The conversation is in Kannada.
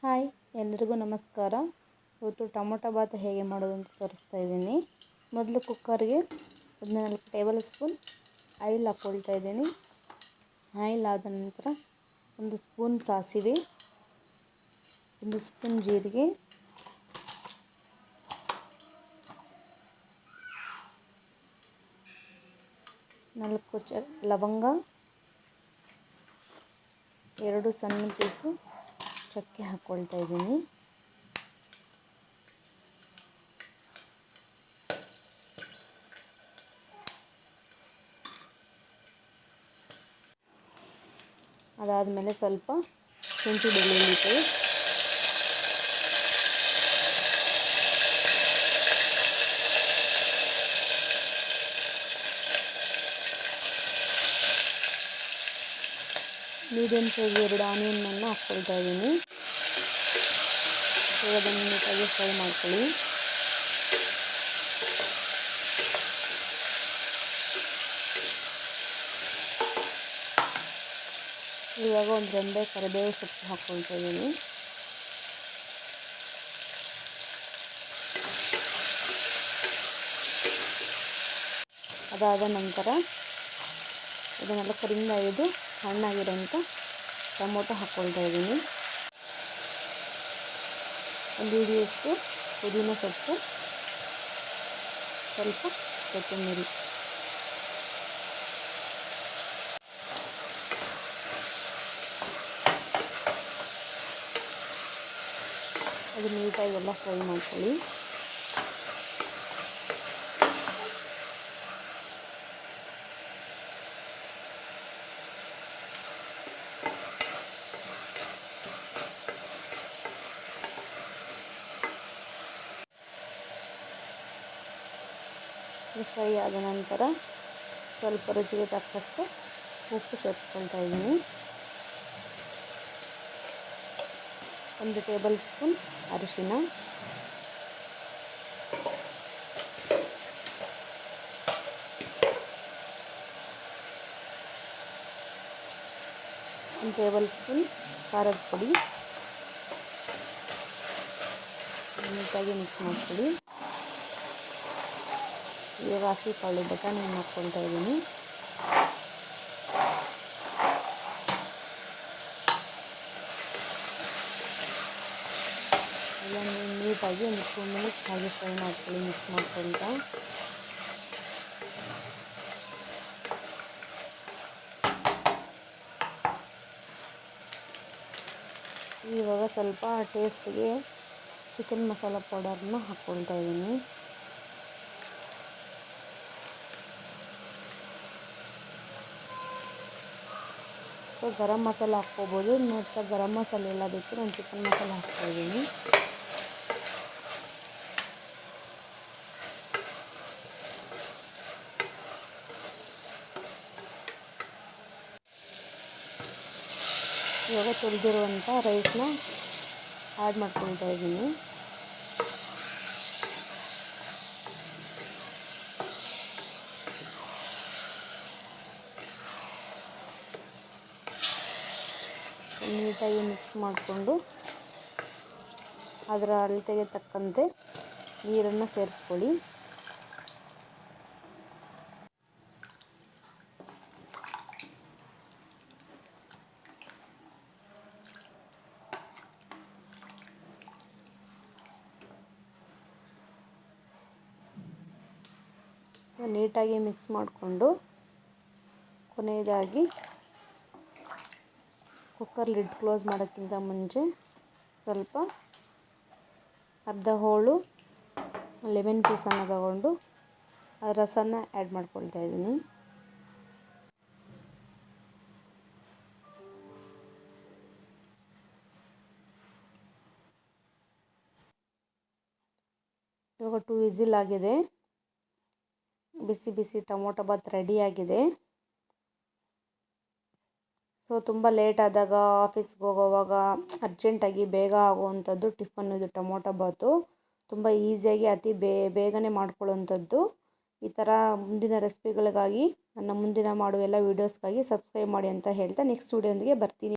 ಹಾಯ್, ಎಲ್ಲರಿಗೂ ನಮಸ್ಕಾರ. ಇವತ್ತು ಟೊಮೊಟೊ ಬಾತ್ ಹೇಗೆ ಮಾಡೋದು ಅಂತ ತೋರಿಸ್ತಾ ಇದ್ದೀನಿ. ಮೊದಲು ಕುಕ್ಕರ್ಗೆ 14 ಟೇಬಲ್ ಸ್ಪೂನ್ ಆಯಿಲ್ ಹಾಕ್ಕೊಳ್ತಾ ಇದ್ದೀನಿ. ಆಯಿಲ್ ಆದ ನಂತರ 1 ಸ್ಪೂನ್ ಸಾಸಿವೆ, 1 ಸ್ಪೂನ್ ಜೀರಿಗೆ, 4 ಲವಂಗ, 2 ಸಣ್ಣ ಪೀಸು ಚಕ್ಕೆ ಹಾಕ್ಕೊಳ್ತಾ ಇದ್ದೀನಿ. ಅದಾದಮೇಲೆ ಸ್ವಲ್ಪ ಶುಂಠಿ ಬೆಳ್ಳುಳ್ಳಿ ಪೇಸ್ಟ್, ಮೀಡಿಯಮ್ ಸೈಜ್ 2 ಆನಿಯನ್ನನ್ನು ಹಾಕ್ಕೊಳ್ತಾ ಇದ್ದೀನಿ. ಅದನ್ನು ನೀಟಾಗಿ ಫ್ರೈ ಮಾಡ್ಕೊಳ್ಳಿ. ಇವಾಗ ಒಂದು ರೆಂಬೆ ಕರಿಬೇವು ಸೊಪ್ಪು ಹಾಕ್ಕೊಳ್ತಾ ಇದ್ದೀನಿ. ಅದಾದ ನಂತರ ಇದನ್ನೆಲ್ಲ 4-5 ಹಣ್ಣಾಗಿರೋಂಥ ಟೊಮೊಟೊ ಹಾಕ್ಕೊಳ್ತಾ ಇದ್ದೀನಿ. 1 ಹಿಡಿಯಷ್ಟು ಪುದೀನ ಸೊಪ್ಪು, ಸ್ವಲ್ಪ ಕೊತ್ತಂಬರಿ. ಅದು ನೀಟಾಗಿ ಎಲ್ಲ ಫ್ರೈ ಮಾಡ್ಕೊಳ್ಳಿ. ಫ್ರೈ ಆದ ನಂತರ ಸ್ವಲ್ಪ ರುಚಿಗೆ ತಕ್ಕಷ್ಟು ಉಪ್ಪು ಸೇರಿಸ್ಕೊಳ್ತಾ ಇದ್ದೀನಿ. 1 ಟೇಬಲ್ ಸ್ಪೂನ್ ಅರಿಶಿನ, 1 ಟೇಬಲ್ ಸ್ಪೂನ್ ಖಾರದ ಪುಡಿ. ನೀಟಾಗಿ ಮಿಕ್ಸ್ ಮಾಡ್ಕೊಳ್ಳಿ. ಇವಾಗ ಹಸಿ ಕಾಳು ಬಟಾಣಿಯನ್ನು ಹಾಕ್ಕೊಳ್ತಾ ಇದ್ದೀನಿ. ಎಲ್ಲ ನೀಟಾಗಿ ಒಂದು 2 ಮಿನಿಟ್ಸ್ ಹಾಗೆ ಫ್ರೈ ಮಾಡ್ಕೊಳ್ಳಿ, ಮಿಕ್ಸ್ ಮಾಡ್ಕೊಳ್ತಾ. ಇವಾಗ ಸ್ವಲ್ಪ ಟೇಸ್ಟಿಗೆ ಚಿಕನ್ ಮಸಾಲ ಪೌಡರ್ನ ಹಾಕ್ಕೊಳ್ತಾ ಇದ್ದೀನಿ. ಗರಂ ಮಸಾಲ ಹಾಕ್ಕೋಬೋದು. ಮತ್ತು ಗರಂ ಮಸಾಲೆ ಇಲ್ಲದಕ್ಕೆ ನಾನು ಚಿಕನ್ ಮಸಾಲ ಹಾಕ್ತಾಯಿದ್ದೀನಿ. ಇವಾಗ ತೊಳೆದಿರುವಂಥ ರೈಸ್ನ ಆ್ಯಡ್ ಮಾಡ್ಕೊಳ್ತಾ ಇದ್ದೀನಿ. ನೀಟಾಗಿ ಮಿಕ್ಸ್ ಮಾಡಿಕೊಂಡು ಅದರ ಅಳತೆಗೆ ತಕ್ಕಂತೆ ನೀರನ್ನು ಸೇರಿಸ್ಕೊಳ್ಳಿ. ನೀಟಾಗಿ ಮಿಕ್ಸ್ ಮಾಡಿಕೊಂಡು ಕೊನೆಯದಾಗಿ ಕುಕ್ಕರ್ ಲಿಡ್ ಕ್ಲೋಸ್ ಮಾಡೋಕ್ಕಿಂತ ಮುಂಚೆ ಸ್ವಲ್ಪ ಅರ್ಧ ಹೋಳು ಲೆಮನ್ ಪೀಸನ್ನು ತಗೊಂಡು ಆ ರಸನ ಆ್ಯಡ್ ಮಾಡ್ಕೊಳ್ತಾ ಇದ್ದೀನಿ. ಇವಾಗ 2 ವಿಸಿಲ್ ಆಗಿದೆ. ಬಿಸಿ ಬಿಸಿ ಟೊಮೊಟೊ ಬಾತ್ ರೆಡಿಯಾಗಿದೆ. ಸೊ ತುಂಬ ಲೇಟ್ ಆದಾಗ, ಆಫೀಸ್ಗೆ ಹೋಗೋವಾಗ ಅರ್ಜೆಂಟಾಗಿ ಬೇಗ ಆಗುವಂಥದ್ದು ಟಿಫನ್ ಇದು ಟೊಮೊಟೊ ಬಾತು. ತುಂಬ ಈಸಿಯಾಗಿ ಅತಿ ಬೇಗನೆ ಮಾಡ್ಕೊಳ್ಳೋವಂಥದ್ದು. ಈ ಥರ ಮುಂದಿನ ರೆಸಿಪಿಗಳಿಗಾಗಿ ನನ್ನ ಮುಂದಿನ ಮಾಡುವ ಎಲ್ಲ ವೀಡಿಯೋಸ್ಗಾಗಿ ಸಬ್ಸ್ಕ್ರೈಬ್ ಮಾಡಿ ಅಂತ ಹೇಳ್ತಾ ನೆಕ್ಸ್ಟ್ ವೀಡಿಯೋದೊಂದಿಗೆ ಬರ್ತೀನಿ.